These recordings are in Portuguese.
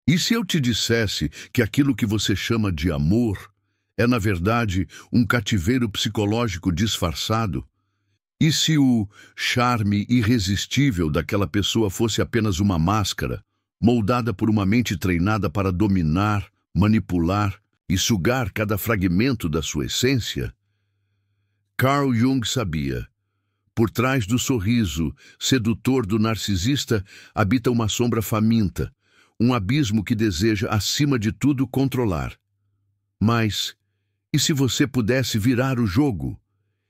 E se eu te dissesse que aquilo que você chama de amor é, na verdade, um cativeiro psicológico disfarçado? E se o charme irresistível daquela pessoa fosse apenas uma máscara, moldada por uma mente treinada para dominar, manipular e sugar cada fragmento da sua essência? Carl Jung sabia. Por trás do sorriso sedutor do narcisista habita uma sombra faminta, um abismo que deseja, acima de tudo, controlar. Mas, e se você pudesse virar o jogo?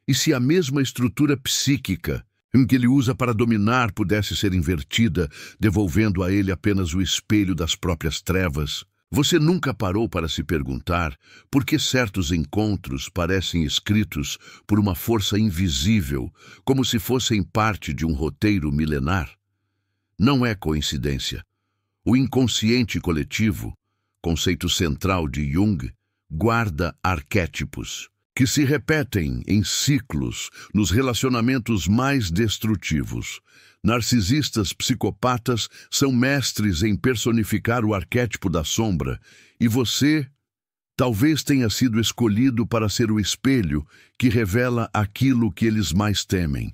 E se a mesma estrutura psíquica em que ele usa para dominar pudesse ser invertida, devolvendo a ele apenas o espelho das próprias trevas? Você nunca parou para se perguntar por que certos encontros parecem escritos por uma força invisível, como se fossem parte de um roteiro milenar? Não é coincidência. O inconsciente coletivo, conceito central de Jung, guarda arquétipos que se repetem em ciclos nos relacionamentos mais destrutivos. Narcisistas psicopatas são mestres em personificar o arquétipo da sombra, e você talvez tenha sido escolhido para ser o espelho que revela aquilo que eles mais temem.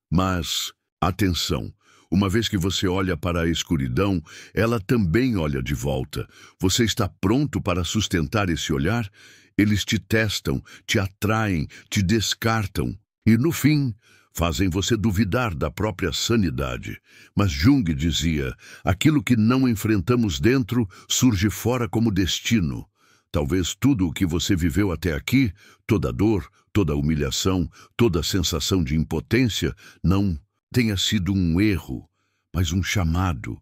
Mas, atenção, uma vez que você olha para a escuridão, ela também olha de volta. Você está pronto para sustentar esse olhar? Eles te testam, te atraem, te descartam e, no fim, fazem você duvidar da própria sanidade. Mas Jung dizia, aquilo que não enfrentamos dentro surge fora como destino. Talvez tudo o que você viveu até aqui, toda dor, toda humilhação, toda sensação de impotência, não tenha sido um erro, mas um chamado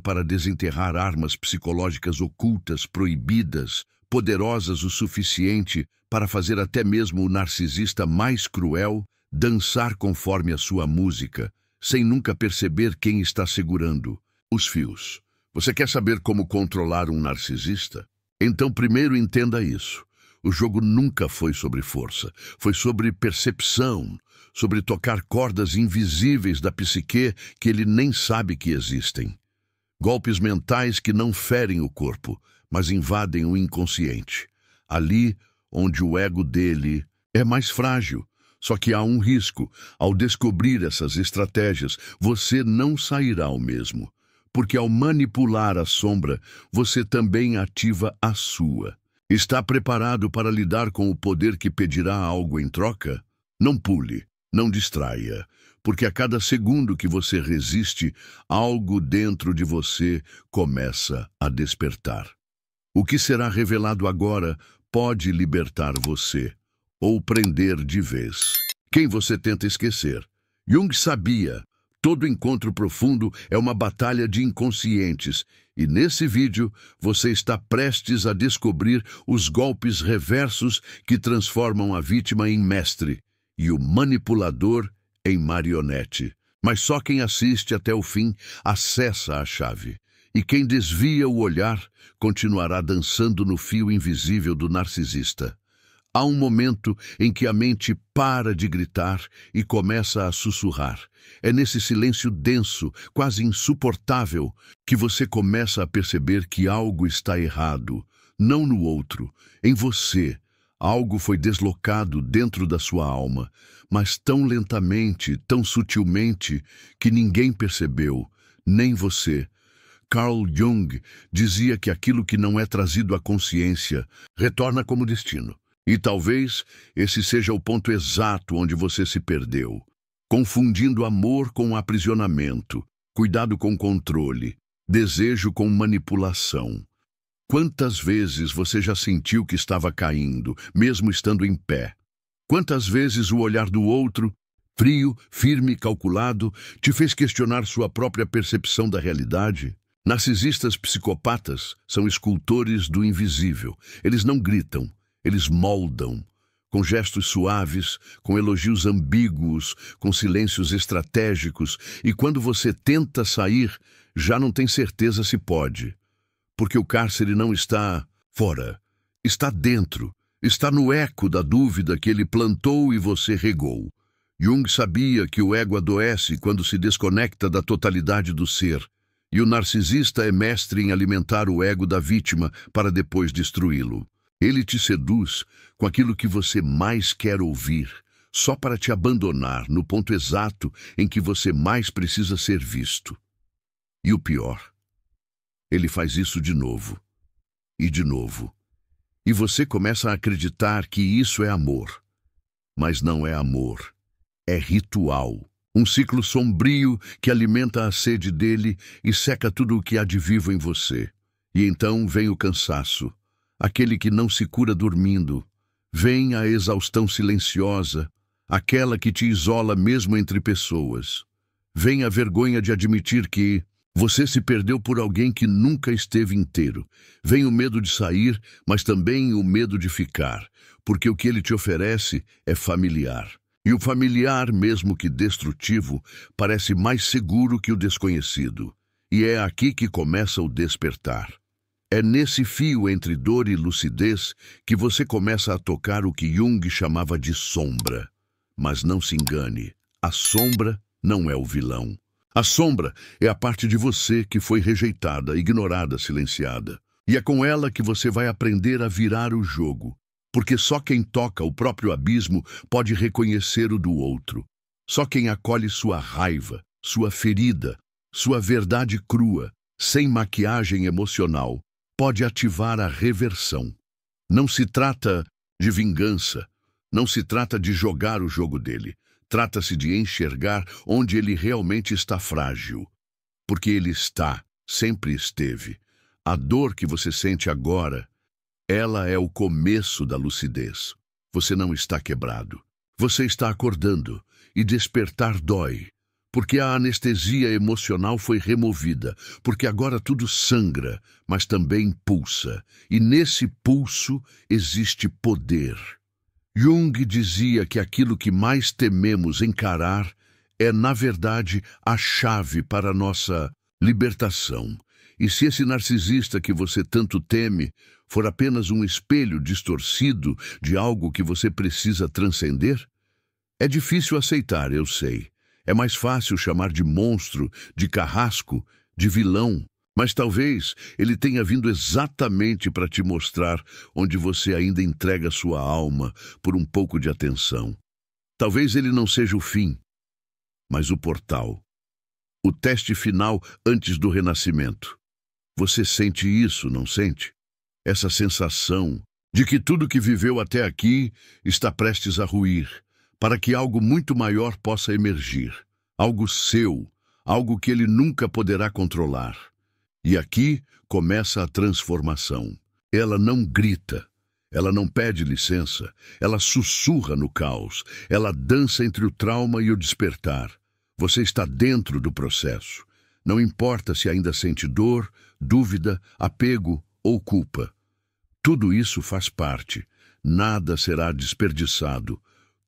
para desenterrar armas psicológicas ocultas, proibidas, poderosas o suficiente para fazer até mesmo o narcisista mais cruel dançar conforme a sua música, sem nunca perceber quem está segurando os fios. Você quer saber como controlar um narcisista? Então primeiro entenda isso. O jogo nunca foi sobre força, foi sobre percepção, sobre tocar cordas invisíveis da psique que ele nem sabe que existem. Golpes mentais que não ferem o corpo, mas invadem o inconsciente. Ali onde o ego dele é mais frágil. Só que há um risco. Ao descobrir essas estratégias, você não sairá o mesmo. Porque ao manipular a sombra, você também ativa a sua. Está preparado para lidar com o poder que pedirá algo em troca? Não pule, não distraia. Porque a cada segundo que você resiste, algo dentro de você começa a despertar. O que será revelado agora pode libertar você, ou prender de vez quem você tenta esquecer. Jung sabia, todo encontro profundo é uma batalha de inconscientes, e nesse vídeo você está prestes a descobrir os golpes reversos que transformam a vítima em mestre e o manipulador em marionete. Mas só quem assiste até o fim acessa a chave. E quem desvia o olhar continuará dançando no fio invisível do narcisista. Há um momento em que a mente para de gritar e começa a sussurrar. É nesse silêncio denso, quase insuportável, que você começa a perceber que algo está errado. Não no outro, em você. Algo foi deslocado dentro da sua alma, mas tão lentamente, tão sutilmente, que ninguém percebeu, nem você. Carl Jung dizia que aquilo que não é trazido à consciência retorna como destino. E talvez esse seja o ponto exato onde você se perdeu, confundindo amor com aprisionamento, cuidado com controle, desejo com manipulação. Quantas vezes você já sentiu que estava caindo, mesmo estando em pé? Quantas vezes o olhar do outro, frio, firme, calculado, te fez questionar sua própria percepção da realidade? Narcisistas psicopatas são escultores do invisível. Eles não gritam, eles moldam, com gestos suaves, com elogios ambíguos, com silêncios estratégicos, e quando você tenta sair, já não tem certeza se pode. Porque o cárcere não está fora, está dentro, está no eco da dúvida que ele plantou e você regou. Jung sabia que o ego adoece quando se desconecta da totalidade do ser, E o narcisista é mestre em alimentar o ego da vítima para depois destruí-lo. Ele te seduz com aquilo que você mais quer ouvir, só para te abandonar no ponto exato em que você mais precisa ser visto. E o pior, ele faz isso de novo, e de novo. E você começa a acreditar que isso é amor. Mas não é amor, é ritual. Um ciclo sombrio que alimenta a sede dele e seca tudo o que há de vivo em você. E então vem o cansaço, aquele que não se cura dormindo. Vem a exaustão silenciosa, aquela que te isola mesmo entre pessoas. Vem a vergonha de admitir que você se perdeu por alguém que nunca esteve inteiro. Vem o medo de sair, mas também o medo de ficar, porque o que ele te oferece é familiar. E o familiar, mesmo que destrutivo, parece mais seguro que o desconhecido. E é aqui que começa o despertar. É nesse fio entre dor e lucidez que você começa a tocar o que Jung chamava de sombra. Mas não se engane, a sombra não é o vilão. A sombra é a parte de você que foi rejeitada, ignorada, silenciada. E é com ela que você vai aprender a virar o jogo. Porque só quem toca o próprio abismo pode reconhecer o do outro. Só quem acolhe sua raiva, sua ferida, sua verdade crua, sem maquiagem emocional, pode ativar a reversão. Não se trata de vingança, não se trata de jogar o jogo dele. Trata-se de enxergar onde ele realmente está frágil. Porque ele está, sempre esteve. A dor que você sente agora, ela é o começo da lucidez. Você não está quebrado. Você está acordando, e despertar dói. Porque a anestesia emocional foi removida, porque agora tudo sangra, mas também pulsa. E nesse pulso existe poder. Jung dizia que aquilo que mais tememos encarar é, na verdade, a chave para a nossa libertação. E se esse narcisista que você tanto teme for apenas um espelho distorcido de algo que você precisa transcender? É difícil aceitar, eu sei. É mais fácil chamar de monstro, de carrasco, de vilão. Mas talvez ele tenha vindo exatamente para te mostrar onde você ainda entrega sua alma por um pouco de atenção. Talvez ele não seja o fim, mas o portal. O teste final antes do renascimento. Você sente isso, não sente? Essa sensação de que tudo que viveu até aqui está prestes a ruir, para que algo muito maior possa emergir. Algo seu, algo que ele nunca poderá controlar. E aqui começa a transformação. Ela não grita, ela não pede licença, ela sussurra no caos, ela dança entre o trauma e o despertar. Você está dentro do processo. Não importa se ainda sente dor, dúvida, apego ou culpa. Tudo isso faz parte. Nada será desperdiçado.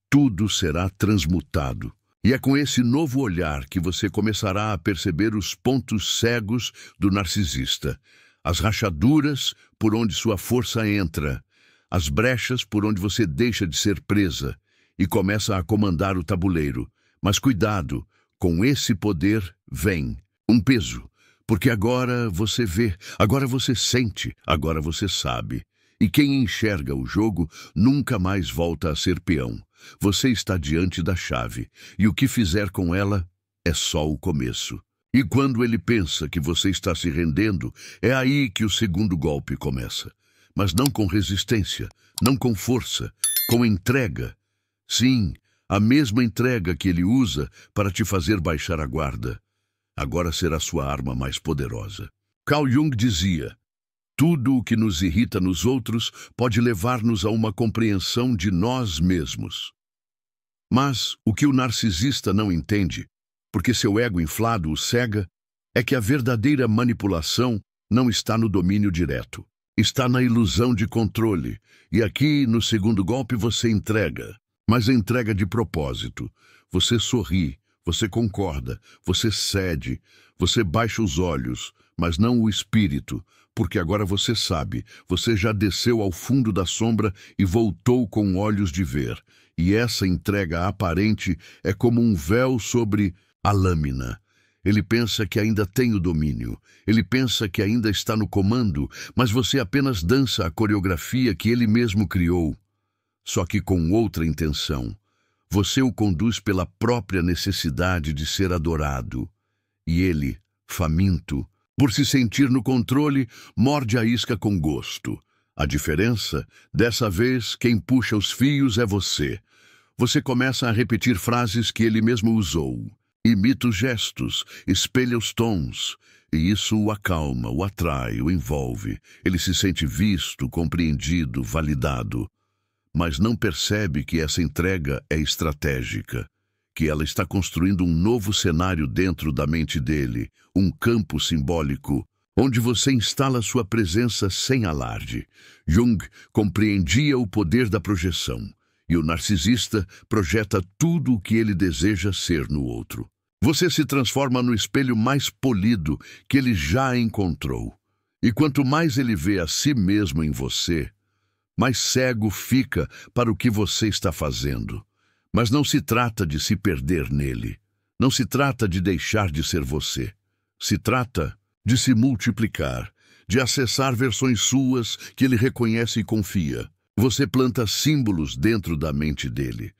Tudo será transmutado. E é com esse novo olhar que você começará a perceber os pontos cegos do narcisista, as rachaduras por onde sua força entra, as brechas por onde você deixa de ser presa e começa a comandar o tabuleiro. Mas cuidado, com esse poder vem um peso, porque agora você vê, agora você sente, agora você sabe. E quem enxerga o jogo nunca mais volta a ser peão. Você está diante da chave, e o que fizer com ela é só o começo. E quando ele pensa que você está se rendendo, é aí que o segundo golpe começa. Mas não com resistência, não com força, com entrega. Sim, a mesma entrega que ele usa para te fazer baixar a guarda. Agora será sua arma mais poderosa. Carl Jung dizia: tudo o que nos irrita nos outros pode levar-nos a uma compreensão de nós mesmos. Mas o que o narcisista não entende, porque seu ego inflado o cega, é que a verdadeira manipulação não está no domínio direto. Está na ilusão de controle. E aqui, no segundo golpe, você entrega. Mas entrega de propósito. Você sorri, você concorda, você cede, você baixa os olhos, mas não o espírito, porque agora você sabe, você já desceu ao fundo da sombra e voltou com olhos de ver. E essa entrega aparente é como um véu sobre a lâmina. Ele pensa que ainda tem o domínio. Ele pensa que ainda está no comando, mas você apenas dança a coreografia que ele mesmo criou, só que com outra intenção. Você o conduz pela própria necessidade de ser adorado. E ele, faminto, por se sentir no controle, morde a isca com gosto. A diferença, dessa vez, quem puxa os fios é você. Você começa a repetir frases que ele mesmo usou. Imita os gestos, espelha os tons. E isso o acalma, o atrai, o envolve. Ele se sente visto, compreendido, validado. Mas não percebe que essa entrega é estratégica, que ela está construindo um novo cenário dentro da mente dele, um campo simbólico, onde você instala sua presença sem alarde. Jung compreendia o poder da projeção, e o narcisista projeta tudo o que ele deseja ser no outro. Você se transforma no espelho mais polido que ele já encontrou. E quanto mais ele vê a si mesmo em você, mais cego fica para o que você está fazendo. Mas não se trata de se perder nele. Não se trata de deixar de ser você. Se trata de se multiplicar, de acessar versões suas que ele reconhece e confia. Você planta símbolos dentro da mente dele.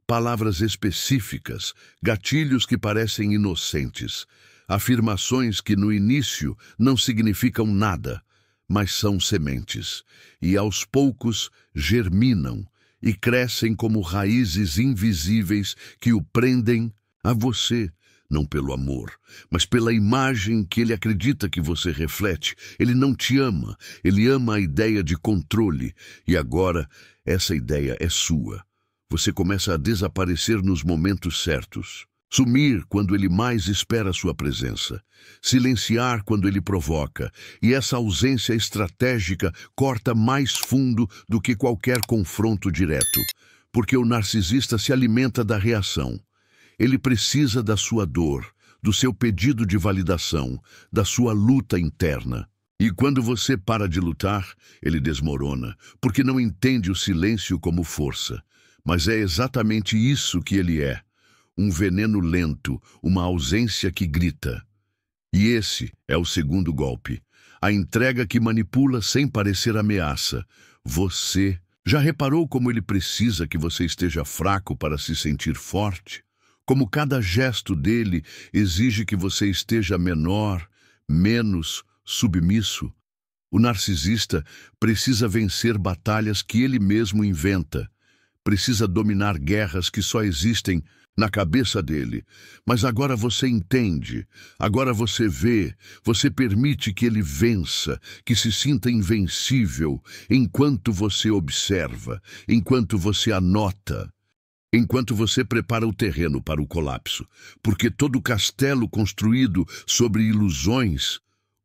Palavras específicas, gatilhos que parecem inocentes, afirmações que no início não significam nada, mas são sementes, e aos poucos germinam e crescem como raízes invisíveis que o prendem a você, não pelo amor, mas pela imagem que ele acredita que você reflete. Ele não te ama, ele ama a ideia de controle, e agora essa ideia é sua. Você começa a desaparecer nos momentos certos. Sumir quando ele mais espera sua presença. Silenciar quando ele provoca. E essa ausência estratégica corta mais fundo do que qualquer confronto direto. Porque o narcisista se alimenta da reação. Ele precisa da sua dor, do seu pedido de validação, da sua luta interna. E quando você para de lutar, ele desmorona, porque não entende o silêncio como força. Mas é exatamente isso que ele é. Um veneno lento, uma ausência que grita. E esse é o segundo golpe. A entrega que manipula sem parecer ameaça. Você já reparou como ele precisa que você esteja fraco para se sentir forte? Como cada gesto dele exige que você esteja menor, menos, submisso? O narcisista precisa vencer batalhas que ele mesmo inventa. Precisa dominar guerras que só existem na cabeça dele. Mas agora você entende, agora você vê, você permite que ele vença, que se sinta invencível, enquanto você observa, enquanto você anota, enquanto você prepara o terreno para o colapso. Porque todo castelo construído sobre ilusões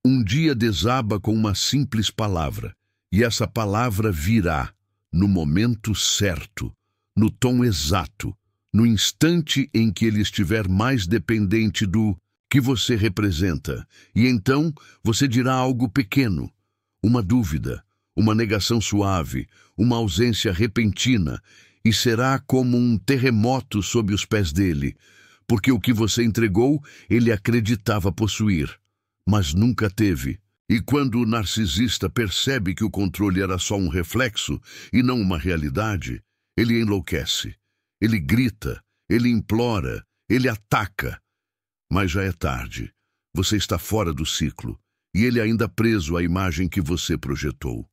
um dia desaba com uma simples palavra, e essa palavra virá no momento certo, no tom exato, no instante em que ele estiver mais dependente do que você representa. E então você dirá algo pequeno, uma dúvida, uma negação suave, uma ausência repentina, e será como um terremoto sob os pés dele, porque o que você entregou, ele acreditava possuir, mas nunca teve. E quando o narcisista percebe que o controle era só um reflexo e não uma realidade, ele enlouquece, ele grita, ele implora, ele ataca. Mas já é tarde, você está fora do ciclo, e ele ainda preso à imagem que você projetou.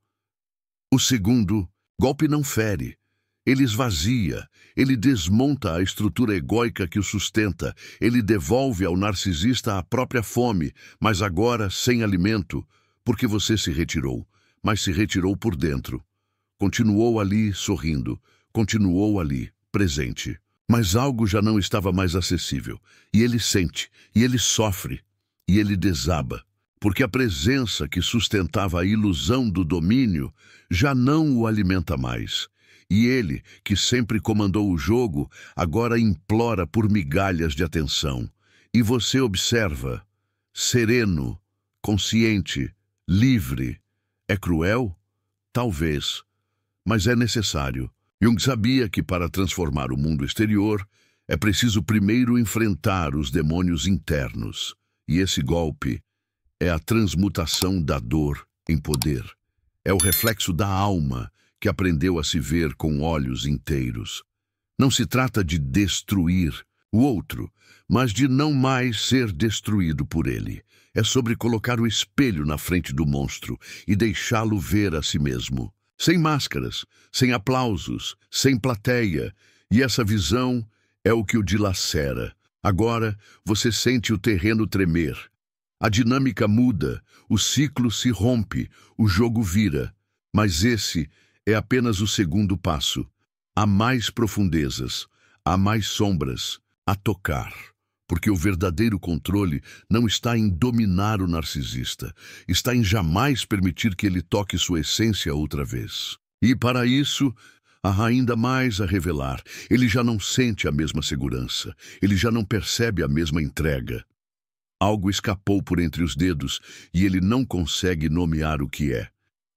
O segundo golpe não fere, ele esvazia, ele desmonta a estrutura egóica que o sustenta, ele devolve ao narcisista a própria fome, mas agora sem alimento, porque você se retirou, mas se retirou por dentro. Continuou ali sorrindo, continuou ali, presente. Mas algo já não estava mais acessível, e ele sente, e ele sofre, e ele desaba, porque a presença que sustentava a ilusão do domínio já não o alimenta mais. E ele, que sempre comandou o jogo, agora implora por migalhas de atenção. E você observa, sereno, consciente, livre. É cruel? Talvez, mas é necessário. Jung sabia que para transformar o mundo exterior, é preciso primeiro enfrentar os demônios internos. E esse golpe é a transmutação da dor em poder. É o reflexo da alma que aprendeu a se ver com olhos inteiros. Não se trata de destruir o outro, mas de não mais ser destruído por ele. É sobre colocar o espelho na frente do monstro e deixá-lo ver a si mesmo. Sem máscaras, sem aplausos, sem plateia. E essa visão é o que o dilacera. Agora você sente o terreno tremer. A dinâmica muda, o ciclo se rompe, o jogo vira. Mas esse é apenas o segundo passo. Há mais profundezas, há mais sombras a tocar. Porque o verdadeiro controle não está em dominar o narcisista, está em jamais permitir que ele toque sua essência outra vez. E para isso, há ainda mais a revelar. Ele já não sente a mesma segurança, ele já não percebe a mesma entrega. Algo escapou por entre os dedos e ele não consegue nomear o que é.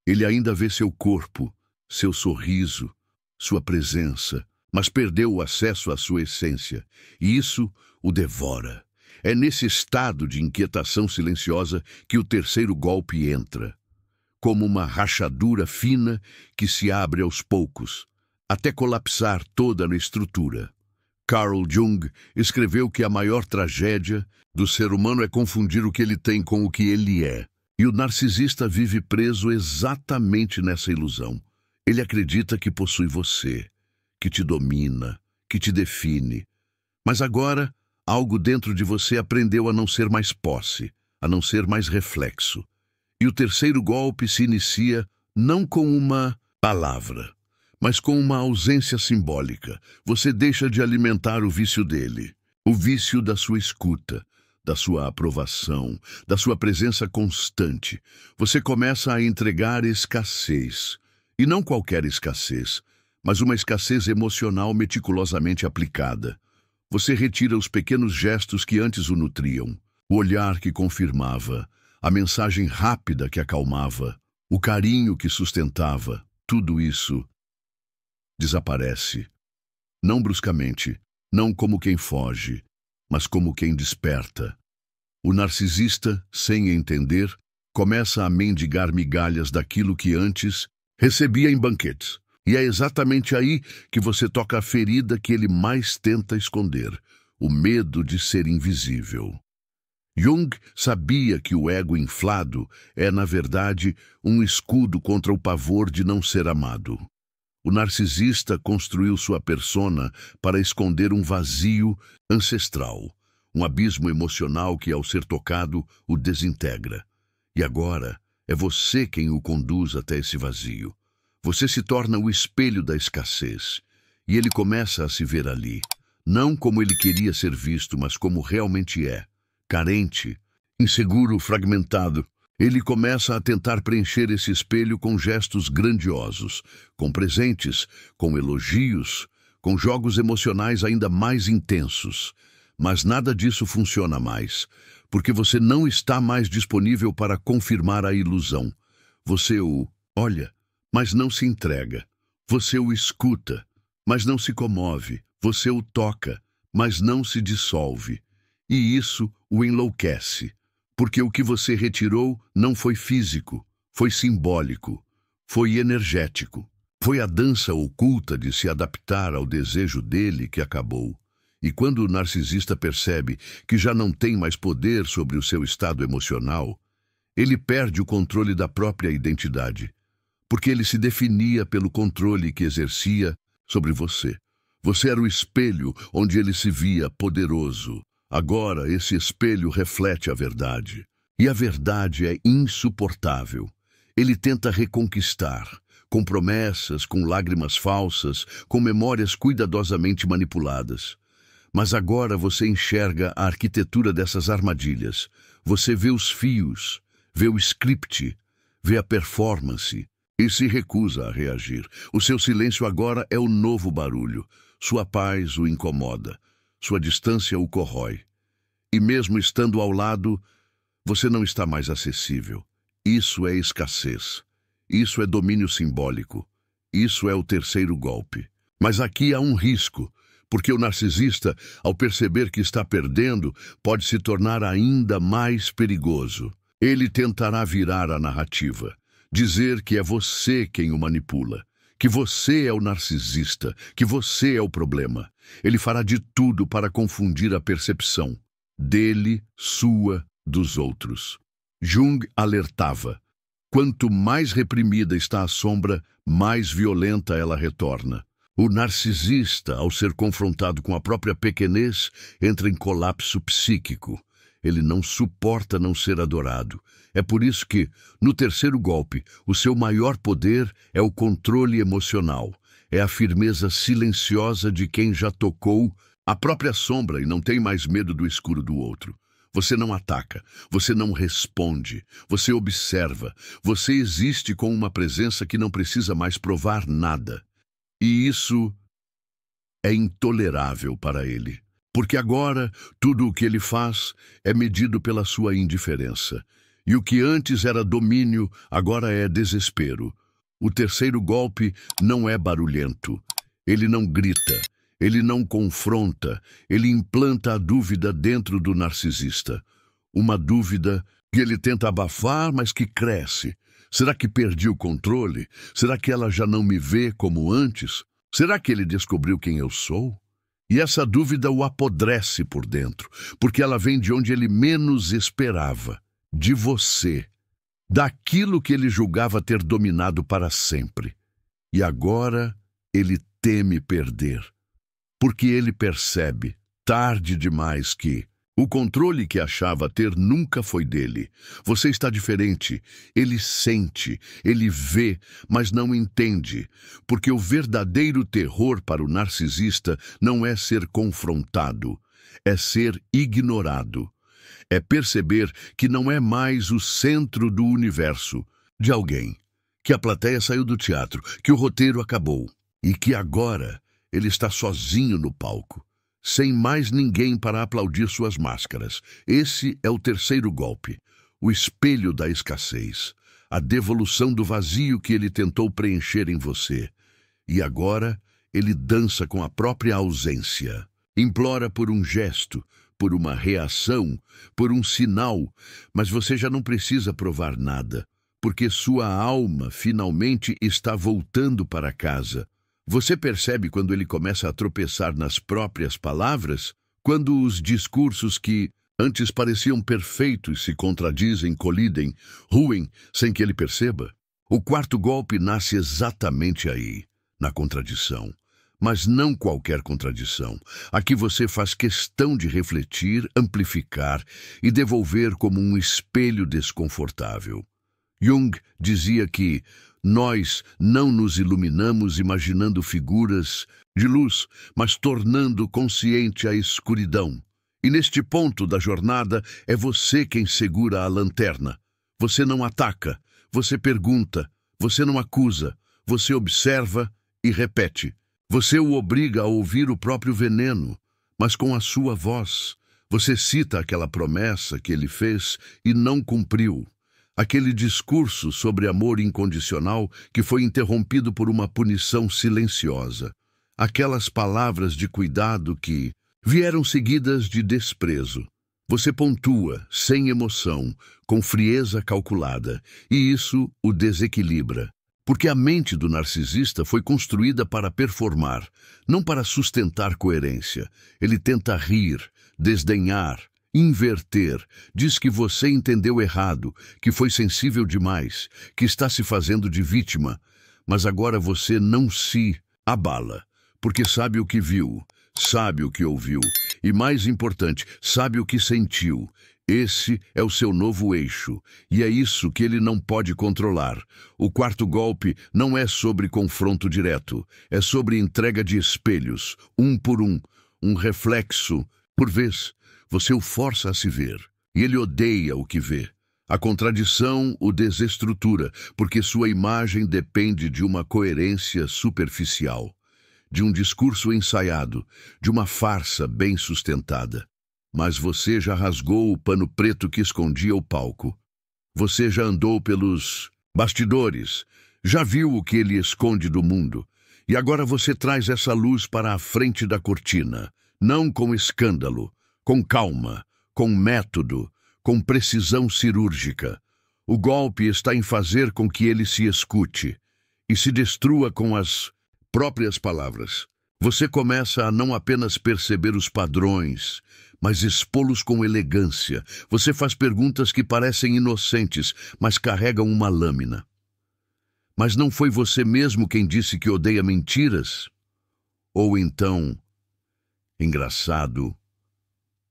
Ele ainda vê seu corpo, seu sorriso, sua presença, mas perdeu o acesso à sua essência, e isso o devora. É nesse estado de inquietação silenciosa que o terceiro golpe entra, como uma rachadura fina que se abre aos poucos, até colapsar toda a estrutura. Carl Jung escreveu que a maior tragédia do ser humano é confundir o que ele tem com o que ele é. E o narcisista vive preso exatamente nessa ilusão. Ele acredita que possui você, que te domina, que te define. Mas agora, algo dentro de você aprendeu a não ser mais posse, a não ser mais reflexo. E o terceiro golpe se inicia não com uma palavra, mas com uma ausência simbólica. Você deixa de alimentar o vício dele, o vício da sua escuta, da sua aprovação, da sua presença constante. Você começa a entregar escassez. E não qualquer escassez, mas uma escassez emocional meticulosamente aplicada. Você retira os pequenos gestos que antes o nutriam, o olhar que confirmava, a mensagem rápida que acalmava, o carinho que sustentava. Tudo isso desaparece. Não bruscamente, não como quem foge, mas como quem desperta. O narcisista, sem entender, começa a mendigar migalhas daquilo que antes recebia em banquetes. E é exatamente aí que você toca a ferida que ele mais tenta esconder, o medo de ser invisível. Jung sabia que o ego inflado é, na verdade, um escudo contra o pavor de não ser amado. O narcisista construiu sua persona para esconder um vazio ancestral, um abismo emocional que, ao ser tocado, o desintegra. E agora é você quem o conduz até esse vazio. Você se torna o espelho da escassez, e ele começa a se ver ali, não como ele queria ser visto, mas como realmente é, carente, inseguro, fragmentado. Ele começa a tentar preencher esse espelho com gestos grandiosos, com presentes, com elogios, com jogos emocionais ainda mais intensos. Mas nada disso funciona mais, porque você não está mais disponível para confirmar a ilusão. Você o olha, mas não se entrega. Você o escuta, mas não se comove. Você o toca, mas não se dissolve. E isso o enlouquece, porque o que você retirou não foi físico, foi simbólico, foi energético. Foi a dança oculta de se adaptar ao desejo dele que acabou. E quando o narcisista percebe que já não tem mais poder sobre o seu estado emocional, ele perde o controle da própria identidade, porque ele se definia pelo controle que exercia sobre você. Você era o espelho onde ele se via poderoso. Agora esse espelho reflete a verdade. E a verdade é insuportável. Ele tenta reconquistar, com promessas, com lágrimas falsas, com memórias cuidadosamente manipuladas. Mas agora você enxerga a arquitetura dessas armadilhas. Você vê os fios, vê o script, vê a performance e se recusa a reagir. O seu silêncio agora é o novo barulho. Sua paz o incomoda. Sua distância o corrói. E mesmo estando ao lado, você não está mais acessível. Isso é escassez. Isso é domínio simbólico. Isso é o terceiro golpe. Mas aqui há um risco, Porque o narcisista, ao perceber que está perdendo, pode se tornar ainda mais perigoso. Ele tentará virar a narrativa, dizer que é você quem o manipula, que você é o narcisista, que você é o problema. Ele fará de tudo para confundir a percepção dele, sua, dos outros. Jung alertava: quanto mais reprimida está a sombra, mais violenta ela retorna. O narcisista, ao ser confrontado com a própria pequenez, entra em colapso psíquico. Ele não suporta não ser adorado. É por isso que, no terceiro golpe, o seu maior poder é o controle emocional. É a firmeza silenciosa de quem já tocou a própria sombra e não tem mais medo do escuro do outro. Você não ataca, você não responde, você observa, você existe com uma presença que não precisa mais provar nada. E isso é intolerável para ele, porque agora tudo o que ele faz é medido pela sua indiferença. E o que antes era domínio, agora é desespero. O terceiro golpe não é barulhento. Ele não grita, ele não confronta, ele implanta a dúvida dentro do narcisista. Uma dúvida que ele tenta abafar, mas que cresce. Será que perdi o controle? Será que ela já não me vê como antes? Será que ele descobriu quem eu sou? E essa dúvida o apodrece por dentro, porque ela vem de onde ele menos esperava, de você, daquilo que ele julgava ter dominado para sempre. E agora ele teme perder, porque ele percebe, tarde demais, que o controle que achava ter nunca foi dele. Você está diferente. Ele sente, ele vê, mas não entende. Porque o verdadeiro terror para o narcisista não é ser confrontado, é ser ignorado. É perceber que não é mais o centro do universo de alguém, que a plateia saiu do teatro, que o roteiro acabou e que agora ele está sozinho no palco, sem mais ninguém para aplaudir suas máscaras. Esse é o terceiro golpe, o espelho da escassez, a devolução do vazio que ele tentou preencher em você. E agora ele dança com a própria ausência, implora por um gesto, por uma reação, por um sinal, mas você já não precisa provar nada, porque sua alma finalmente está voltando para casa. Você percebe quando ele começa a tropeçar nas próprias palavras? Quando os discursos que antes pareciam perfeitos se contradizem, colidem, ruem, sem que ele perceba? O quarto golpe nasce exatamente aí, na contradição. Mas não qualquer contradição. Aqui você faz questão de refletir, amplificar e devolver como um espelho desconfortável. Jung dizia que nós não nos iluminamos imaginando figuras de luz, mas tornando consciente a escuridão. E neste ponto da jornada é você quem segura a lanterna. Você não ataca, você pergunta, você não acusa, você observa e repete. Você o obriga a ouvir o próprio veneno, mas com a sua voz. Você cita aquela promessa que ele fez e não cumpriu. Aquele discurso sobre amor incondicional que foi interrompido por uma punição silenciosa. Aquelas palavras de cuidado que vieram seguidas de desprezo. Você pontua, sem emoção, com frieza calculada, e isso o desequilibra. Porque a mente do narcisista foi construída para performar, não para sustentar coerência. Ele tenta rir, desdenhar, inverter, diz que você entendeu errado, que foi sensível demais, que está se fazendo de vítima. Mas agora você não se abala, porque sabe o que viu, sabe o que ouviu e, mais importante, sabe o que sentiu. Esse é o seu novo eixo, e é isso que ele não pode controlar. O quarto golpe não é sobre confronto direto, é sobre entrega de espelhos, um por um reflexo por vez. Você o força a se ver, e ele odeia o que vê. A contradição o desestrutura, porque sua imagem depende de uma coerência superficial, de um discurso ensaiado, de uma farsa bem sustentada. Mas você já rasgou o pano preto que escondia o palco. Você já andou pelos bastidores, já viu o que ele esconde do mundo. E agora você traz essa luz para a frente da cortina, não com escândalo, com calma, com método, com precisão cirúrgica. O golpe está em fazer com que ele se escute e se destrua com as próprias palavras. Você começa a não apenas perceber os padrões, mas expô-los com elegância. Você faz perguntas que parecem inocentes, mas carregam uma lâmina. Mas não foi você mesmo quem disse que odeia mentiras? Ou então, engraçado,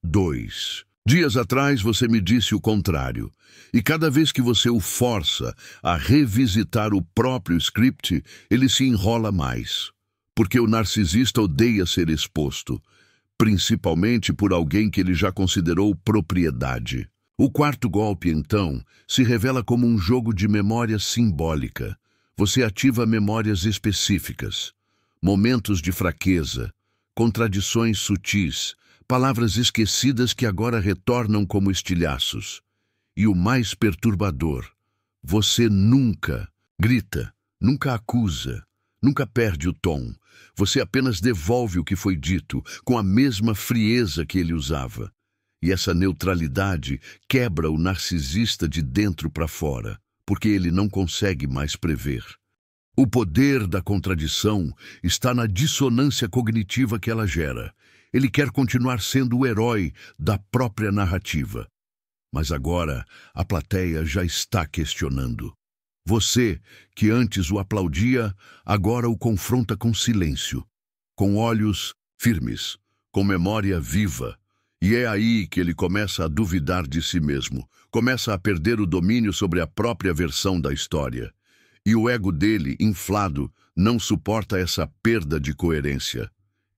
2. Dias atrás você me disse o contrário, e cada vez que você o força a revisitar o próprio script, ele se enrola mais, porque o narcisista odeia ser exposto, principalmente por alguém que ele já considerou propriedade. O quarto golpe, então, se revela como um jogo de memória simbólica. Você ativa memórias específicas, momentos de fraqueza, contradições sutis, palavras esquecidas que agora retornam como estilhaços. E o mais perturbador, você nunca grita, nunca acusa, nunca perde o tom. Você apenas devolve o que foi dito, com a mesma frieza que ele usava. E essa neutralidade quebra o narcisista de dentro para fora, porque ele não consegue mais prever. O poder da contradição está na dissonância cognitiva que ela gera. Ele quer continuar sendo o herói da própria narrativa. Mas agora a plateia já está questionando. Você, que antes o aplaudia, agora o confronta com silêncio, com olhos firmes, com memória viva. E é aí que ele começa a duvidar de si mesmo, começa a perder o domínio sobre a própria versão da história. E o ego dele, inflado, não suporta essa perda de coerência.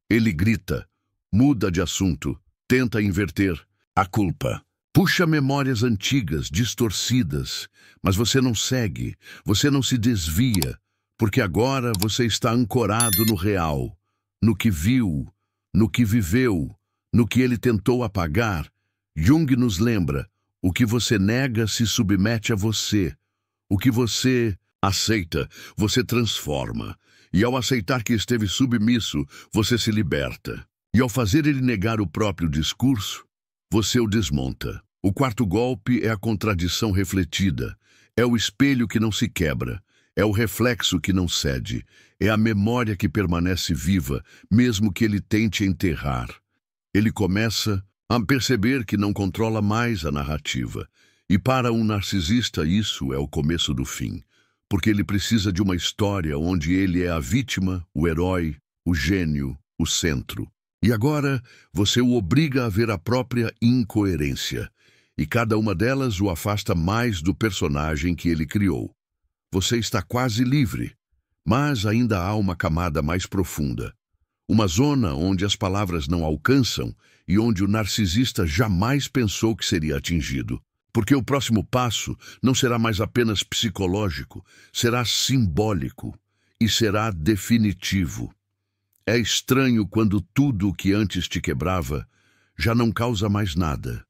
Ele grita, muda de assunto, tenta inverter a culpa. Puxa memórias antigas, distorcidas, mas você não segue, você não se desvia, porque agora você está ancorado no real, no que viu, no que viveu, no que ele tentou apagar. Jung nos lembra, o que você nega se submete a você, o que você aceita, você transforma, e ao aceitar que esteve submisso, você se liberta. E ao fazer ele negar o próprio discurso, você o desmonta. O quarto golpe é a contradição refletida, é o espelho que não se quebra, é o reflexo que não cede, é a memória que permanece viva, mesmo que ele tente enterrar. Ele começa a perceber que não controla mais a narrativa, e para um narcisista isso é o começo do fim, porque ele precisa de uma história onde ele é a vítima, o herói, o gênio, o centro. E agora você o obriga a ver a própria incoerência, e cada uma delas o afasta mais do personagem que ele criou. Você está quase livre, mas ainda há uma camada mais profunda. Uma zona onde as palavras não alcançam e onde o narcisista jamais pensou que seria atingido. Porque o próximo passo não será mais apenas psicológico, será simbólico e será definitivo. É estranho quando tudo o que antes te quebrava já não causa mais nada.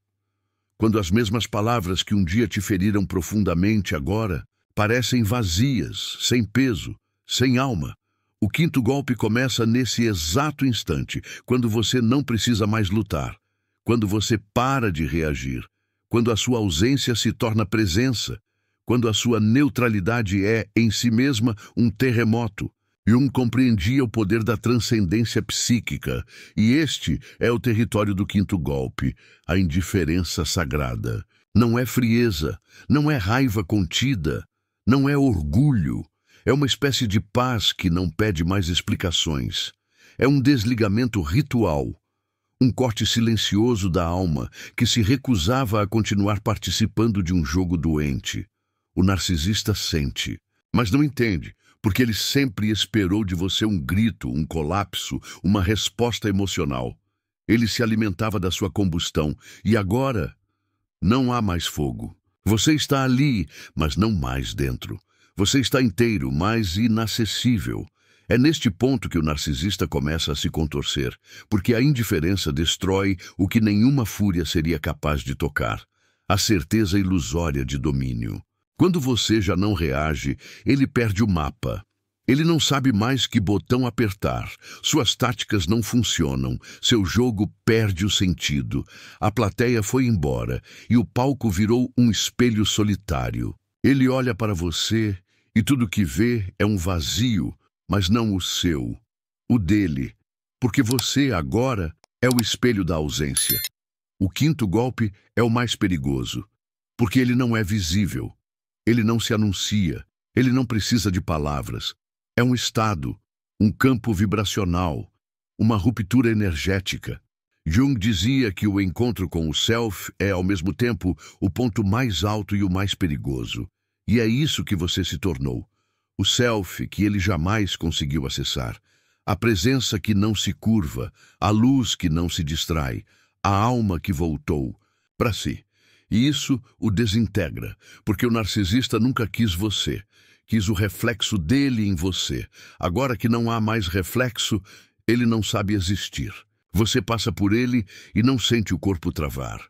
Quando as mesmas palavras que um dia te feriram profundamente agora parecem vazias, sem peso, sem alma. O quinto golpe começa nesse exato instante, quando você não precisa mais lutar, quando você para de reagir, quando a sua ausência se torna presença, quando a sua neutralidade é, em si mesma, um terremoto. Jung compreendia o poder da transcendência psíquica, e este é o território do quinto golpe, a indiferença sagrada. Não é frieza, não é raiva contida, não é orgulho, é uma espécie de paz que não pede mais explicações. É um desligamento ritual, um corte silencioso da alma que se recusava a continuar participando de um jogo doente. O narcisista sente, mas não entende, porque ele sempre esperou de você um grito, um colapso, uma resposta emocional. Ele se alimentava da sua combustão, e agora não há mais fogo. Você está ali, mas não mais dentro. Você está inteiro, mas inacessível. É neste ponto que o narcisista começa a se contorcer, porque a indiferença destrói o que nenhuma fúria seria capaz de tocar, a certeza ilusória de domínio. Quando você já não reage, ele perde o mapa. Ele não sabe mais que botão apertar. Suas táticas não funcionam. Seu jogo perde o sentido. A plateia foi embora e o palco virou um espelho solitário. Ele olha para você e tudo que vê é um vazio, mas não o seu, o dele, porque você agora é o espelho da ausência. O quinto golpe é o mais perigoso, porque ele não é visível. Ele não se anuncia. Ele não precisa de palavras. É um estado, um campo vibracional, uma ruptura energética. Jung dizia que o encontro com o self é, ao mesmo tempo, o ponto mais alto e o mais perigoso. E é isso que você se tornou. O self que ele jamais conseguiu acessar. A presença que não se curva, a luz que não se distrai, a alma que voltou para si. E isso o desintegra, porque o narcisista nunca quis você. Quis o reflexo dele em você. Agora que não há mais reflexo, ele não sabe existir. Você passa por ele e não sente o corpo travar.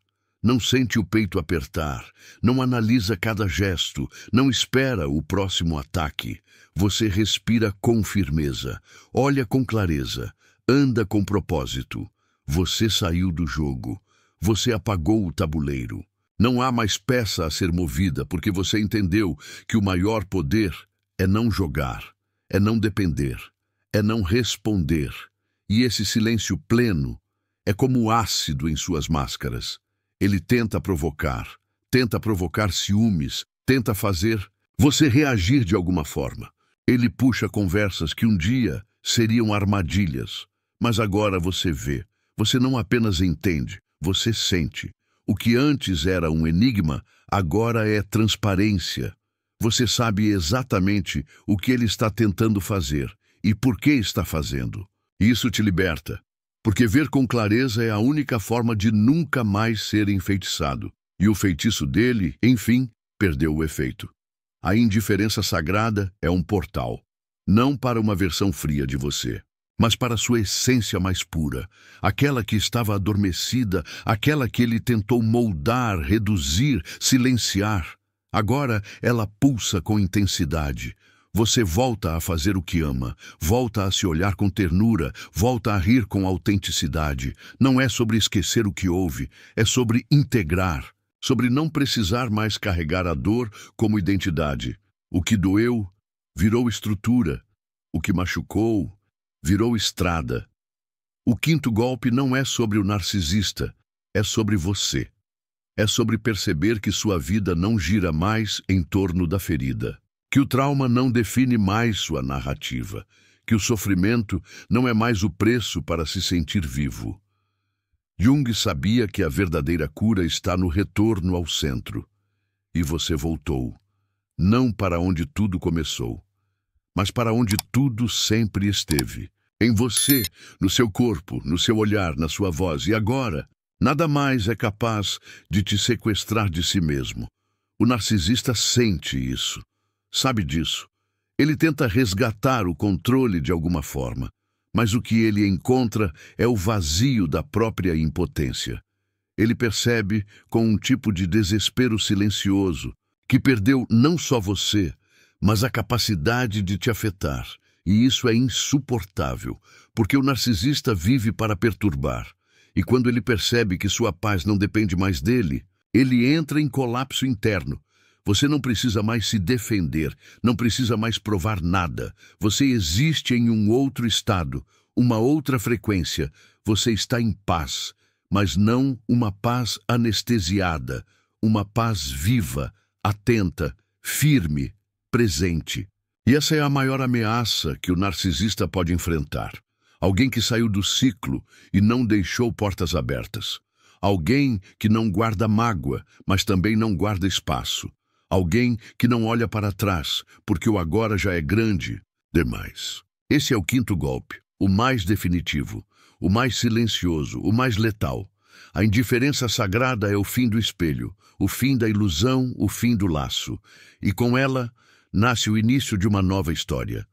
Não sente o peito apertar. Não analisa cada gesto. Não espera o próximo ataque. Você respira com firmeza. Olha com clareza. Anda com propósito. Você saiu do jogo. Você apagou o tabuleiro. Não há mais peça a ser movida, porque você entendeu que o maior poder é não jogar, é não depender, é não responder. E esse silêncio pleno é como ácido em suas máscaras. Ele tenta provocar ciúmes, tenta fazer você reagir de alguma forma. Ele puxa conversas que um dia seriam armadilhas, mas agora você vê. Você não apenas entende, você sente. O que antes era um enigma, agora é transparência. Você sabe exatamente o que ele está tentando fazer e por que está fazendo. Isso te liberta, porque ver com clareza é a única forma de nunca mais ser enfeitiçado. E o feitiço dele, enfim, perdeu o efeito. A indiferença sagrada é um portal, não para uma versão fria de você, mas para sua essência mais pura, aquela que estava adormecida, aquela que ele tentou moldar, reduzir, silenciar. Agora ela pulsa com intensidade. Você volta a fazer o que ama, volta a se olhar com ternura, volta a rir com autenticidade. Não é sobre esquecer o que houve, é sobre integrar, sobre não precisar mais carregar a dor como identidade. O que doeu virou estrutura, o que machucou virou estrada. O quinto golpe não é sobre o narcisista, é sobre você. É sobre perceber que sua vida não gira mais em torno da ferida, que o trauma não define mais sua narrativa, que o sofrimento não é mais o preço para se sentir vivo. Jung sabia que a verdadeira cura está no retorno ao centro. E você voltou, não para onde tudo começou, mas para onde tudo sempre esteve. Em você, no seu corpo, no seu olhar, na sua voz. E agora, nada mais é capaz de te sequestrar de si mesmo. O narcisista sente isso, sabe disso. Ele tenta resgatar o controle de alguma forma, mas o que ele encontra é o vazio da própria impotência. Ele percebe, com um tipo de desespero silencioso, que perdeu não só você, mas a capacidade de te afetar. E isso é insuportável, porque o narcisista vive para perturbar. E quando ele percebe que sua paz não depende mais dele, ele entra em colapso interno. Você não precisa mais se defender, não precisa mais provar nada. Você existe em um outro estado, uma outra frequência. Você está em paz, mas não uma paz anestesiada, uma paz viva, atenta, firme, presente. E essa é a maior ameaça que o narcisista pode enfrentar. Alguém que saiu do ciclo e não deixou portas abertas. Alguém que não guarda mágoa, mas também não guarda espaço. Alguém que não olha para trás, porque o agora já é grande demais. Esse é o quinto golpe, o mais definitivo, o mais silencioso, o mais letal. A indiferença sagrada é o fim do espelho, o fim da ilusão, o fim do laço. E com ela nasce o início de uma nova história.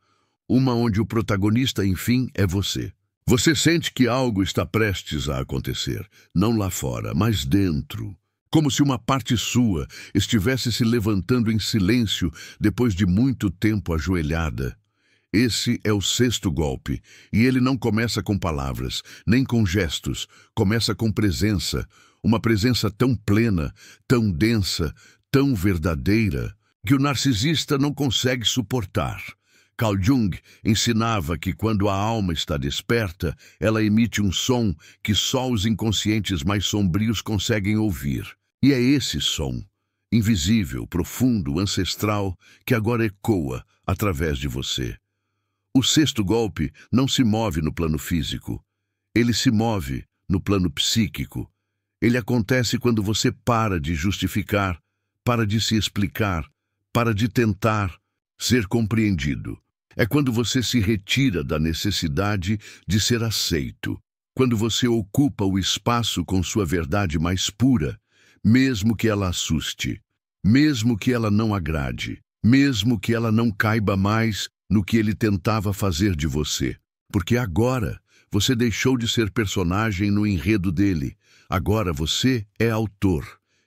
Uma onde o protagonista, enfim, é você. Você sente que algo está prestes a acontecer, não lá fora, mas dentro. Como se uma parte sua estivesse se levantando em silêncio depois de muito tempo ajoelhada. Esse é o sexto golpe, e ele não começa com palavras, nem com gestos, começa com presença, uma presença tão plena, tão densa, tão verdadeira, que o narcisista não consegue suportar. Carl Jung ensinava que quando a alma está desperta, ela emite um som que só os inconscientes mais sombrios conseguem ouvir. E é esse som, invisível, profundo, ancestral, que agora ecoa através de você. O sexto golpe não se move no plano físico. Ele se move no plano psíquico. Ele acontece quando você para de justificar, para de se explicar, para de tentar ser compreendido. É quando você se retira da necessidade de ser aceito. Quando você ocupa o espaço com sua verdade mais pura, mesmo que ela assuste, mesmo que ela não agrade, mesmo que ela não caiba mais no que ele tentava fazer de você. Porque agora você deixou de ser personagem no enredo dele. Agora você é autor.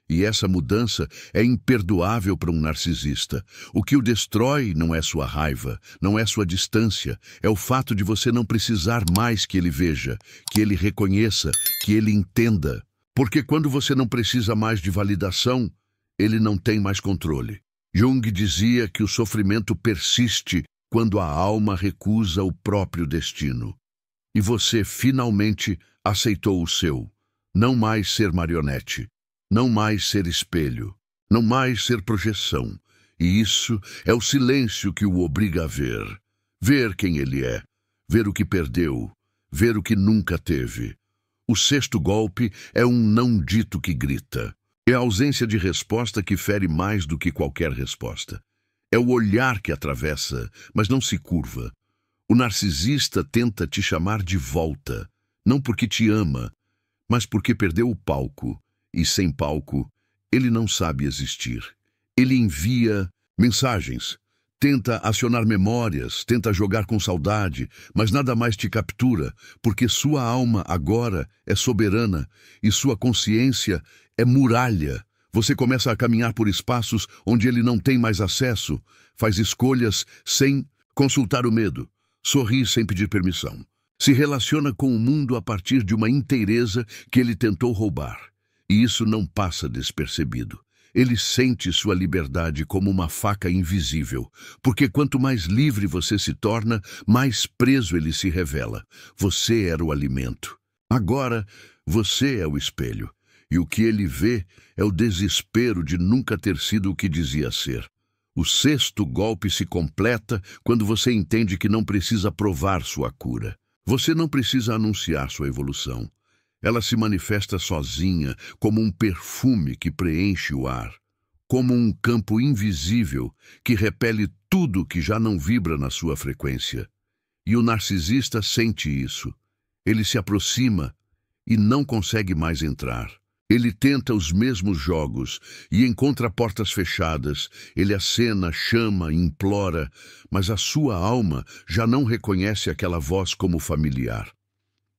E essa mudança é imperdoável para um narcisista. O que o destrói não é sua raiva, não é sua distância, é o fato de você não precisar mais que ele veja, que ele reconheça, que ele entenda. Porque quando você não precisa mais de validação, ele não tem mais controle. Jung dizia que o sofrimento persiste quando a alma recusa o próprio destino. E você finalmente aceitou o seu. Não mais ser marionete. Não mais ser espelho, não mais ser projeção. E isso é o silêncio que o obriga a ver. Ver quem ele é, ver o que perdeu, ver o que nunca teve. O sexto golpe é um não dito que grita. É a ausência de resposta que fere mais do que qualquer resposta. É o olhar que atravessa, mas não se curva. O narcisista tenta te chamar de volta, não porque te ama, mas porque perdeu o palco. E sem palco, ele não sabe existir. Ele envia mensagens, tenta acionar memórias, tenta jogar com saudade, mas nada mais te captura, porque sua alma agora é soberana e sua consciência é muralha. Você começa a caminhar por espaços onde ele não tem mais acesso, faz escolhas sem consultar o medo, sorri sem pedir permissão, se relaciona com o mundo a partir de uma inteireza que ele tentou roubar. E isso não passa despercebido. Ele sente sua liberdade como uma faca invisível, porque quanto mais livre você se torna, mais preso ele se revela. Você era o alimento. Agora, você é o espelho. E o que ele vê é o desespero de nunca ter sido o que dizia ser. O sexto golpe se completa quando você entende que não precisa provar sua cura. Você não precisa anunciar sua evolução. Ela se manifesta sozinha, como um perfume que preenche o ar, como um campo invisível que repele tudo que já não vibra na sua frequência. E o narcisista sente isso. Ele se aproxima e não consegue mais entrar. Ele tenta os mesmos jogos e encontra portas fechadas. Ele acena, chama, implora, mas a sua alma já não reconhece aquela voz como familiar.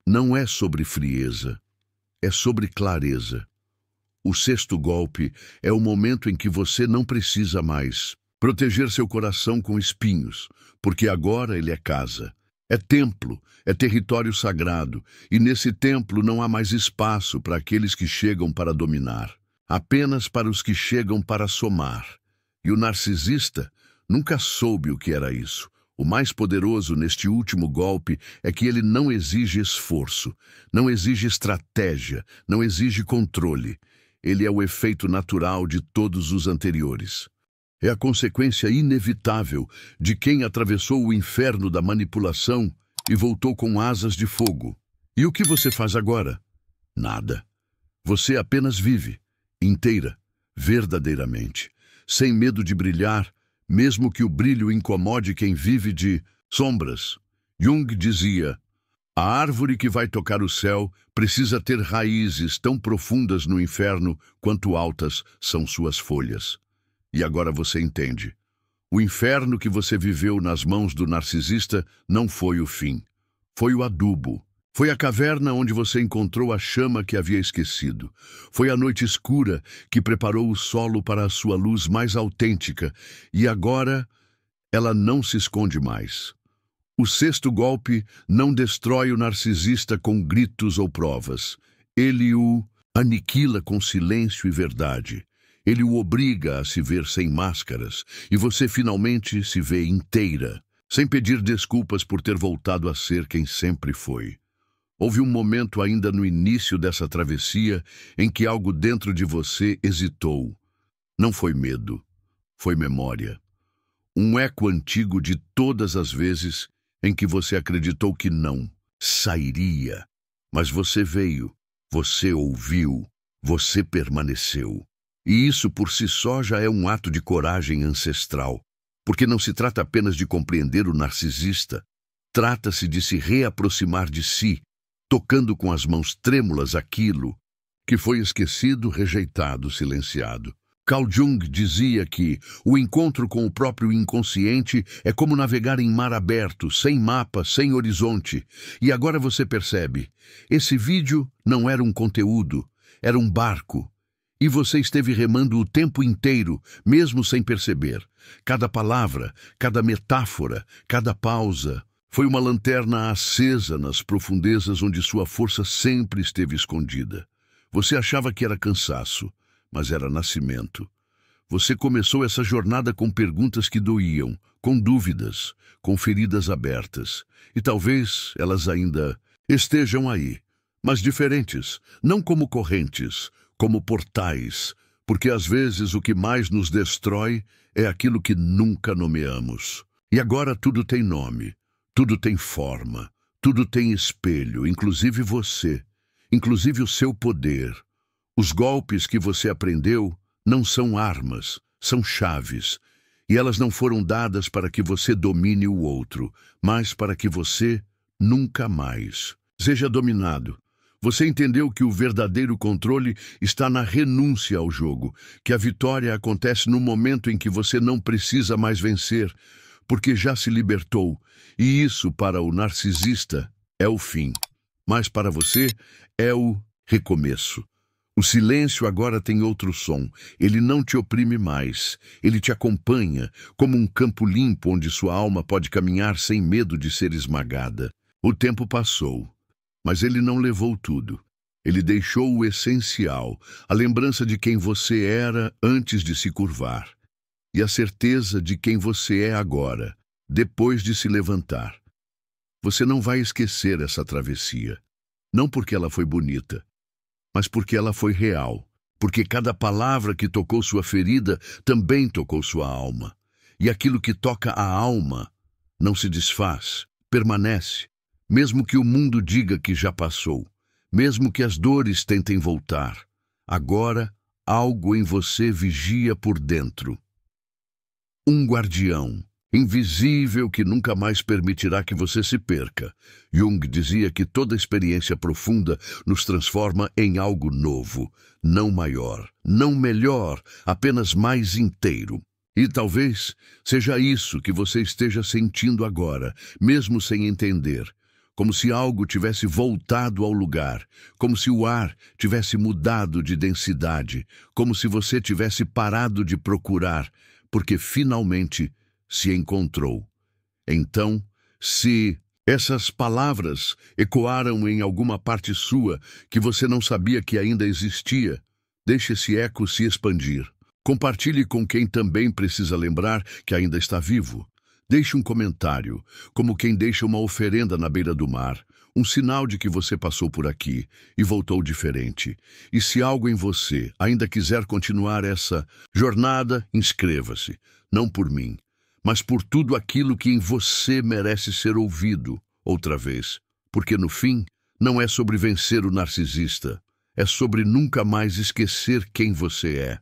Não é sobre frieza, é sobre clareza. O sexto golpe é o momento em que você não precisa mais proteger seu coração com espinhos, porque agora ele é casa. É templo, é território sagrado, e nesse templo não há mais espaço para aqueles que chegam para dominar, apenas para os que chegam para somar. E o narcisista nunca soube o que era isso. O mais poderoso neste último golpe é que ele não exige esforço, não exige estratégia, não exige controle. Ele é o efeito natural de todos os anteriores. É a consequência inevitável de quem atravessou o inferno da manipulação e voltou com asas de fogo. E o que você faz agora? Nada. Você apenas vive, inteira, verdadeiramente, sem medo de brilhar, mesmo que o brilho incomode quem vive de sombras. Jung dizia: a árvore que vai tocar o céu precisa ter raízes tão profundas no inferno quanto altas são suas folhas. E agora você entende. O inferno que você viveu nas mãos do narcisista não foi o fim. Foi o adubo. Foi a caverna onde você encontrou a chama que havia esquecido. Foi a noite escura que preparou o solo para a sua luz mais autêntica. E agora, ela não se esconde mais. O sexto golpe não destrói o narcisista com gritos ou provas. Ele o aniquila com silêncio e verdade. Ele o obriga a se ver sem máscaras, e você finalmente se vê inteira, sem pedir desculpas por ter voltado a ser quem sempre foi. Houve um momento ainda no início dessa travessia em que algo dentro de você hesitou. Não foi medo, foi memória. Um eco antigo de todas as vezes em que você acreditou que não sairia. Mas você veio, você ouviu, você permaneceu. E isso por si só já é um ato de coragem ancestral, porque não se trata apenas de compreender o narcisista, trata-se de se reaproximar de si, tocando com as mãos trêmulas aquilo que foi esquecido, rejeitado, silenciado. Carl Jung dizia que o encontro com o próprio inconsciente é como navegar em mar aberto, sem mapa, sem horizonte. E agora você percebe, esse vídeo não era um conteúdo, era um barco. E você esteve remando o tempo inteiro, mesmo sem perceber. Cada palavra, cada metáfora, cada pausa foi uma lanterna acesa nas profundezas onde sua força sempre esteve escondida. Você achava que era cansaço, mas era nascimento. Você começou essa jornada com perguntas que doíam, com dúvidas, com feridas abertas. E talvez elas ainda estejam aí, mas diferentes, não como correntes, como portais, porque às vezes o que mais nos destrói é aquilo que nunca nomeamos. E agora tudo tem nome, tudo tem forma, tudo tem espelho, inclusive você, inclusive o seu poder. Os golpes que você aprendeu não são armas, são chaves, e elas não foram dadas para que você domine o outro, mas para que você nunca mais seja dominado. Você entendeu que o verdadeiro controle está na renúncia ao jogo, que a vitória acontece no momento em que você não precisa mais vencer, porque já se libertou, e isso para o narcisista é o fim, mas para você é o recomeço. O silêncio agora tem outro som. Ele não te oprime mais. Ele te acompanha, como um campo limpo onde sua alma pode caminhar sem medo de ser esmagada. O tempo passou, mas ele não levou tudo. Ele deixou o essencial, a lembrança de quem você era antes de se curvar, e a certeza de quem você é agora, depois de se levantar. Você não vai esquecer essa travessia, não porque ela foi bonita, mas porque ela foi real, porque cada palavra que tocou sua ferida também tocou sua alma. E aquilo que toca a alma não se desfaz, permanece, mesmo que o mundo diga que já passou, mesmo que as dores tentem voltar. Agora, algo em você vigia por dentro. Um guardião, invisível, que nunca mais permitirá que você se perca. Jung dizia que toda experiência profunda nos transforma em algo novo, não maior, não melhor, apenas mais inteiro. E talvez seja isso que você esteja sentindo agora, mesmo sem entender. Como se algo tivesse voltado ao lugar, como se o ar tivesse mudado de densidade, como se você tivesse parado de procurar, porque finalmente se encontrou. Então, se essas palavras ecoaram em alguma parte sua que você não sabia que ainda existia, deixe esse eco se expandir. Compartilhe com quem também precisa lembrar que ainda está vivo. Deixe um comentário, como quem deixa uma oferenda na beira do mar, um sinal de que você passou por aqui e voltou diferente. E se algo em você ainda quiser continuar essa jornada, inscreva-se, não por mim, mas por tudo aquilo que em você merece ser ouvido outra vez. Porque no fim, não é sobre vencer o narcisista, é sobre nunca mais esquecer quem você é.